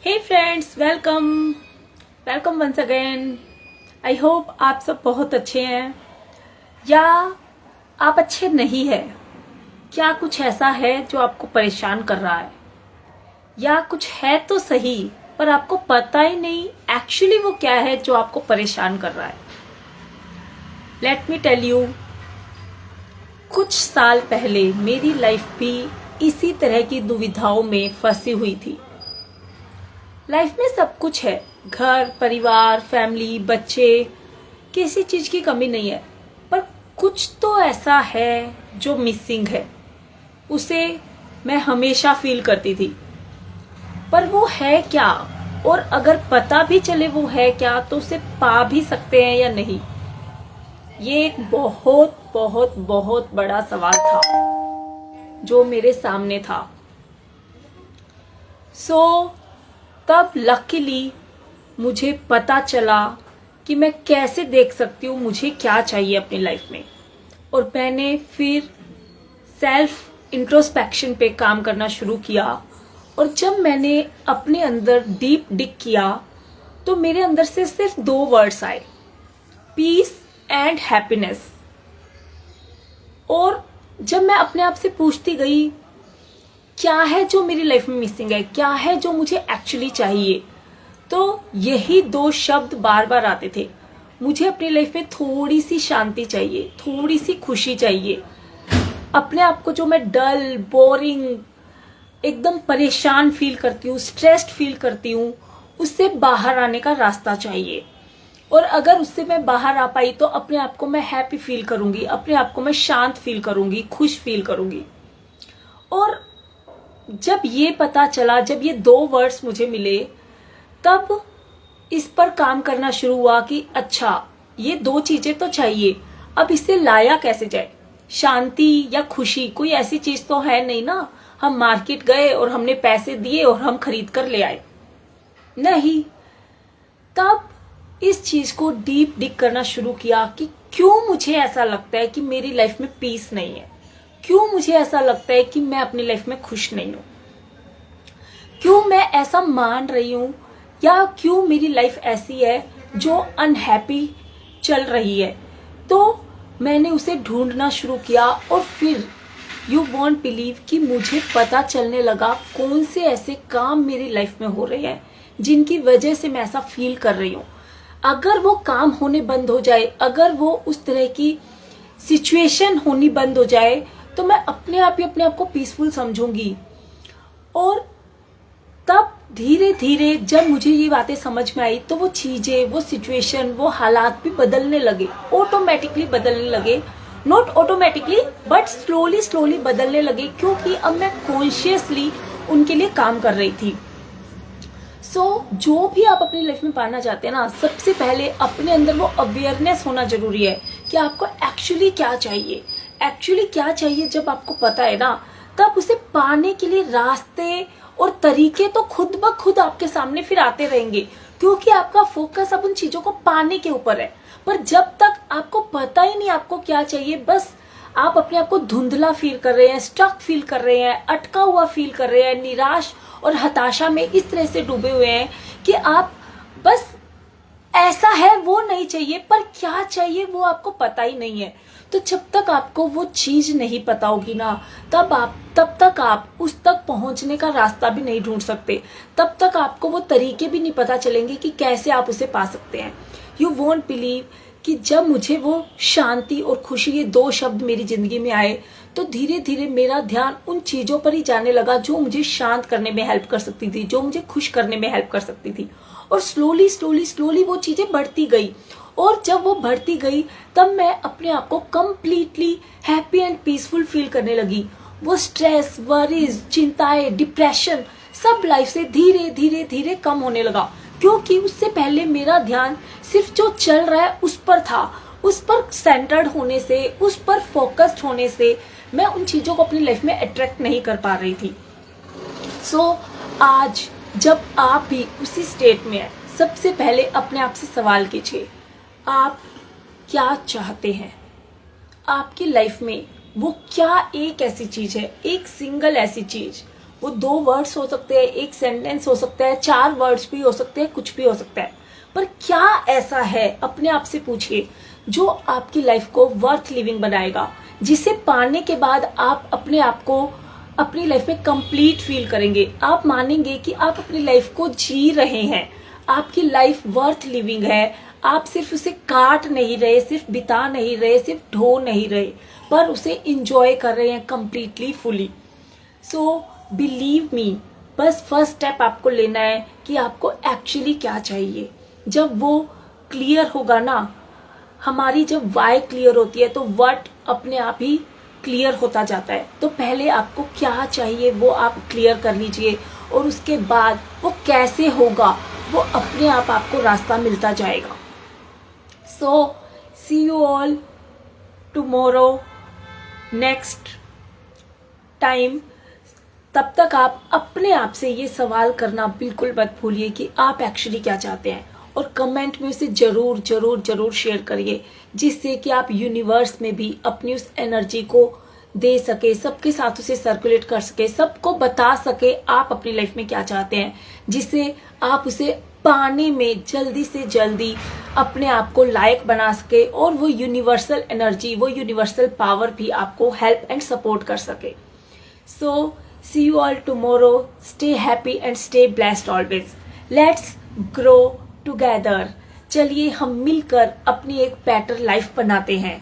Hey friends, welcome welcome once again. I hope आप सब बहुत अच्छे हैं या आप अच्छे नहीं हैं। क्या कुछ ऐसा है जो आपको परेशान कर रहा है, या कुछ है तो सही पर आपको पता ही नहीं एक्चुअली वो क्या है जो आपको परेशान कर रहा है। लेट मी टेल यू, कुछ साल पहले मेरी लाइफ भी इसी तरह की दुविधाओं में फंसी हुई थी। लाइफ में सब कुछ है, घर, परिवार, फैमिली, बच्चे, किसी चीज की कमी नहीं है, पर कुछ तो ऐसा है जो मिसिंग है। उसे मैं हमेशा फील करती थी, पर वो है क्या, और अगर पता भी चले वो है क्या तो उसे पा भी सकते हैं या नहीं। ये एक बहुत बहुत बहुत बड़ा सवाल था जो मेरे सामने था। तब लकीली मुझे पता चला कि मैं कैसे देख सकती हूँ मुझे क्या चाहिए अपनी लाइफ में, और मैंने फिर सेल्फ इंट्रोस्पेक्शन पे काम करना शुरू किया। और जब मैंने अपने अंदर डीप डिग किया तो मेरे अंदर से सिर्फ 2 वर्ड्स आए, पीस एंड हैप्पीनेस। और जब मैं अपने आप से पूछती गई क्या है जो मेरी लाइफ में मिसिंग है, क्या है जो मुझे एक्चुअली चाहिए, तो यही 2 शब्द बार बार आते थे। मुझे अपनी लाइफ में थोड़ी सी शांति चाहिए, थोड़ी सी खुशी चाहिए। अपने आप को जो मैं डल, बोरिंग, एकदम परेशान फील करती हूँ, स्ट्रेस्ड फील करती हूँ, उससे बाहर आने का रास्ता चाहिए। और अगर उससे मैं बाहर आ पाई तो अपने आप को मैं हैप्पी फील करूंगी, अपने आप को मैं शांत फील करूंगी, खुश फील करूंगी। और जब ये पता चला, जब ये 2 वर्ड्स मुझे मिले, तब इस पर काम करना शुरू हुआ कि अच्छा, ये 2 चीजें तो चाहिए, अब इसे लाया कैसे जाए। शांति या खुशी कोई ऐसी चीज तो है नहीं ना, हम मार्केट गए और हमने पैसे दिए और हम खरीद कर ले आए, नहीं। तब इस चीज को डीप डिग करना शुरू किया कि क्यों मुझे ऐसा लगता है कि मेरी लाइफ में पीस नहीं है, क्यों मुझे ऐसा लगता है कि मैं अपनी लाइफ में खुश नहीं हूं, क्यों मैं ऐसा मान रही हूं, या क्यों मेरी लाइफ ऐसी है जो अनहैप्पी चल रही है। तो मैंने उसे ढूंढना शुरू किया और फिर यू वॉन्ट बिलीव कि मुझे पता चलने लगा कौन से ऐसे काम मेरी लाइफ में हो रहे हैं जिनकी वजह से मैं ऐसा फील कर रही हूँ। अगर वो काम होने बंद हो जाए, अगर वो उस तरह की सिचुएशन होनी बंद हो जाए, तो मैं अपने आप ही अपने आप को पीसफुल समझूंगी। और तब धीरे धीरे जब मुझे ये बातें समझ में आई तो वो चीजें, वो सिचुएशन, वो हालात भी बदलने लगे, ऑटोमेटिकली बदलने लगे। Not automatically but slowly slowly बदलने लगे, क्योंकि अब मैं कॉन्शियसली उनके लिए काम कर रही थी। जो भी आप अपनी लाइफ में पाना चाहते हैं ना, सबसे पहले अपने अंदर वो अवेयरनेस होना जरूरी है कि आपको एक्चुअली क्या चाहिए। एक्चुअली क्या चाहिए जब आपको पता है ना, तब उसे पाने के लिए रास्ते और तरीके तो खुद ब खुद आपके सामने फिर आते रहेंगे, क्योंकि आपका फोकस अब उन चीजों को पाने के ऊपर है। पर जब तक आपको पता ही नहीं आपको क्या चाहिए, बस आप अपने आप को धुंधला फील कर रहे हैं, स्टक फील कर रहे हैं, अटका हुआ फील कर रहे हैं, निराश और हताशा में इस तरह से डूबे हुए हैं कि आप बस ऐसा है वो नहीं चाहिए, पर क्या चाहिए वो आपको पता ही नहीं है। तो जब तक आपको वो चीज नहीं पता होगी ना, तब तक आप उस तक पहुंचने का रास्ता भी नहीं ढूंढ सकते, तब तक आपको वो तरीके भी नहीं पता चलेंगे कि कैसे आप उसे पा सकते हैं। यू वोंट बिलीव कि जब मुझे वो शांति और खुशी, ये 2 शब्द मेरी जिंदगी में आए, तो धीरे धीरे मेरा ध्यान उन चीजों पर ही जाने लगा जो मुझे शांत करने में हेल्प कर सकती थी, जो मुझे खुश करने में हेल्प कर सकती थी। और स्लोली स्लोली स्लोली वो चीजें बढ़ती गई, और जब वो बढ़ती गई तब मैं अपने आप को completely happy and peaceful feel करने लगी। वो स्ट्रेस, वरीज, चिंताएं, डिप्रेशन सब लाइफ से धीरे धीरे धीरे कम होने लगा, क्योंकि उससे पहले मेरा ध्यान सिर्फ जो चल रहा है उस पर था। उस पर सेंटर्ड होने से, उस पर फोकस्ड होने से मैं उन चीजों को अपनी लाइफ में अट्रैक्ट नहीं कर पा रही थी। आज जब आप भी उसी स्टेट में हैं, सबसे पहले अपने आप से सवाल कीजिए, आप क्या चाहते हैं आपकी लाइफ में। वो क्या एक ऐसी चीज है, एक सिंगल ऐसी चीज, वो 2 वर्ड्स हो सकते हैं, एक सेंटेंस हो सकता है, 4 वर्ड्स भी हो सकते हैं, कुछ भी हो सकता है। पर क्या ऐसा है, अपने आप से पूछिए, जो आपकी लाइफ को वर्थ लिविंग बनाएगा, जिसे पाने के बाद आप अपने आप को अपनी लाइफ में कंप्लीट फील करेंगे। आप मानेंगे कि आप अपनी लाइफ को जी रहे हैं, आपकी लाइफ वर्थ लिविंग है। आप सिर्फ उसे काट नहीं रहे, सिर्फ बिता नहीं रहे, सिर्फ ढो नहीं रहे, पर उसे इंजॉय कर रहे हैं completely, fully. So believe me, बस फर्स्ट स्टेप आपको लेना है कि आपको एक्चुअली क्या चाहिए। जब वो क्लियर होगा ना, हमारी जब वाई क्लियर होती है तो व्हाट अपने आप ही क्लियर होता जाता है। तो पहले आपको क्या चाहिए वो आप क्लियर कर लीजिए, और उसके बाद वो कैसे होगा वो अपने आप आपको रास्ता मिलता जाएगा। So see you all tomorrow next time. तब तक आप अपने आप से ये सवाल करना बिल्कुल मत भूलिए कि आप एक्चुअली क्या चाहते हैं, और कमेंट में उसे जरूर जरूर जरूर शेयर करिए, जिससे कि आप यूनिवर्स में भी अपनी उस एनर्जी को दे सके, सबके साथ उसे सर्कुलेट कर सके, सबको बता सके आप अपनी लाइफ में क्या चाहते हैं, जिससे आप उसे पाने में जल्दी से जल्दी अपने आप को लायक बना सके, और वो यूनिवर्सल एनर्जी, वो यूनिवर्सल पावर भी आपको हेल्प एंड सपोर्ट कर सके। सो see you all tomorrow. Stay happy and stay blessed always. Let's grow together. चलिए हम मिलकर अपनी एक बेटर लाइफ बनाते हैं।